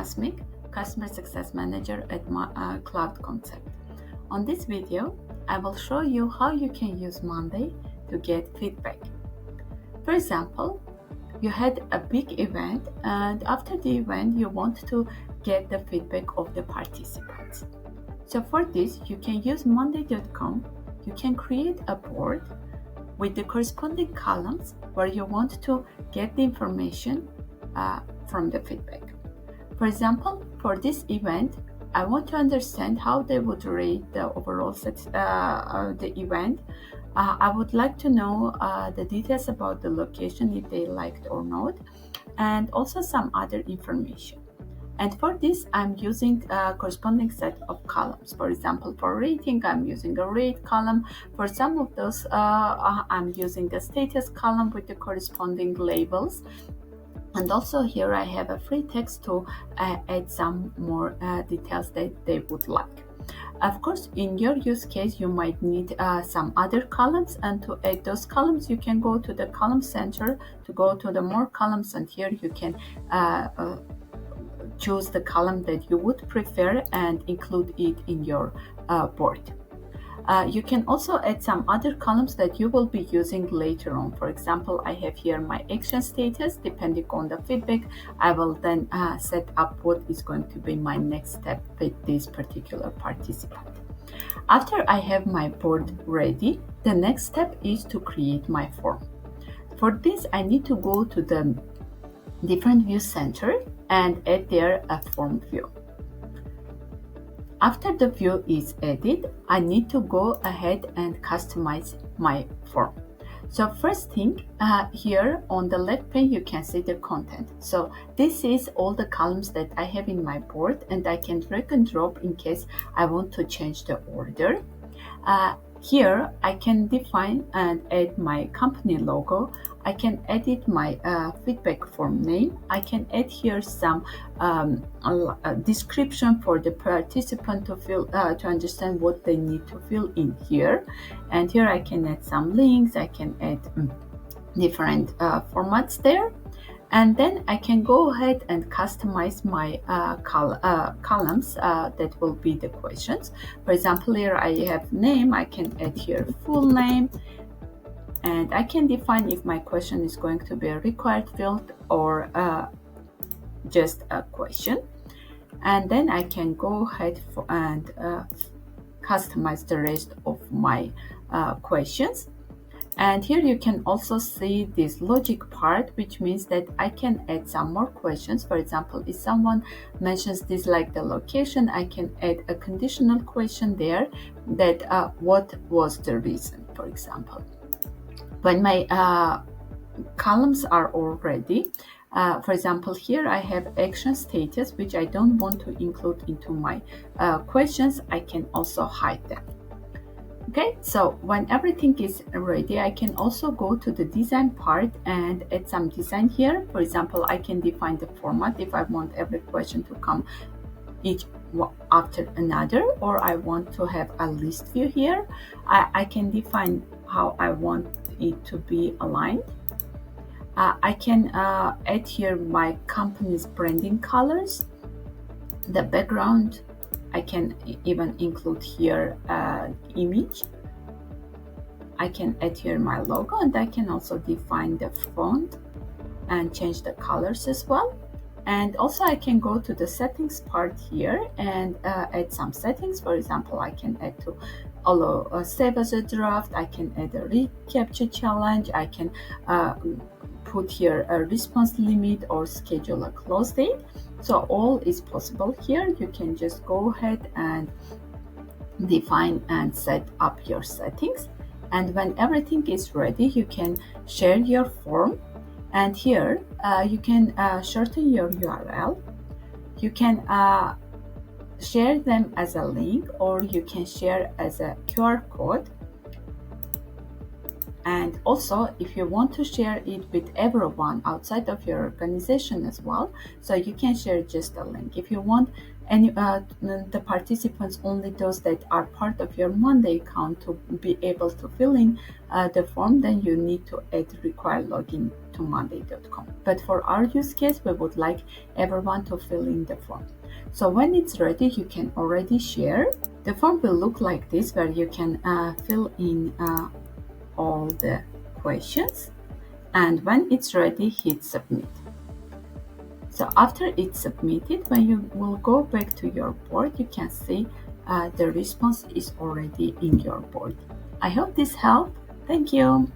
Hasmik, Customer Success Manager at Cloud Concept. On this video, I will show you how you can use Monday to get feedback. For example, you had a big event, and after the event, you want to get the feedback of the participants. So for this, you can use monday.com. You can create a board with the corresponding columns where you want to get the information from the feedback. For example, for this event, I want to understand how they would rate the overall the event. I would like to know the details about the location, if they liked or not, and also some other information. And for this, I'm using a corresponding set of columns. For example, for rating, I'm using a rate column. For some of those, I'm using a status column with the corresponding labels. And also here I have a free text to add some more details that they would like. Of course, in your use case, you might need some other columns, and to add those columns, you can go to the column center to go to the more columns, and here you can choose the column that you would prefer and include it in your board. You can also add some other columns that you will be using later on. For example, I have here my action status. Depending on the feedback, I will then set up what is going to be my next step with this particular participant. After I have my board ready, the next step is to create my form. For this, I need to go to the different view center and add there a form view. After the view is added, I need to go ahead and customize my form. So first thing, here on the left pane, you can see the content. So this is all the columns that I have in my board, and I can drag and drop in case I want to change the order. Here, I can define and add my company logo. I can edit my feedback form name. I can add here some description for the participant to fill to understand what they need to fill in here. And here I can add some links. I can add different formats there. And then I can go ahead and customize my columns that will be the questions. For example, here I have name. I can add here full name, and I can define if my question is going to be a required field or just a question. And then I can go ahead and customize the rest of my questions. And here you can also see this logic part, which means that I can add some more questions. For example, if someone mentions this like the location, I can add a conditional question there that what was the reason, for example. When my columns are all ready, for example, here I have action status, which I don't want to include into my questions. I can also hide them. Okay, so when everything is ready, I can also go to the design part and add some design here. For example, I can define the format if I want every question to come each after another, or I want to have a list view here. I can define how I want it to be aligned. I can add here my company's branding colors, the background. I can even include here image. I can add here my logo, and I can also define the font and change the colors as well. And also I can go to the settings part here and add some settings. For example, I can add to allow save as a draft. I can add a recapture challenge. I can put here a response limit or schedule a close date. So all is possible here. You can just go ahead and define and set up your settings. And when everything is ready, you can share your form. And here you can shorten your URL. You can share them as a link, or you can share as a QR code. And also, if you want to share it with everyone outside of your organization as well, so you can share just a link. If you want any the participants, only those that are part of your Monday account, to be able to fill in the form, then you need to add require login to monday.com. But for our use case, we would like everyone to fill in the form. So when it's ready, you can already share. The form will look like this, where you can fill in all the questions, and when it's ready, hit submit. So after it's submitted, when you will go back to your board, you can see the response is already in your board. I hope this helped. Thank you.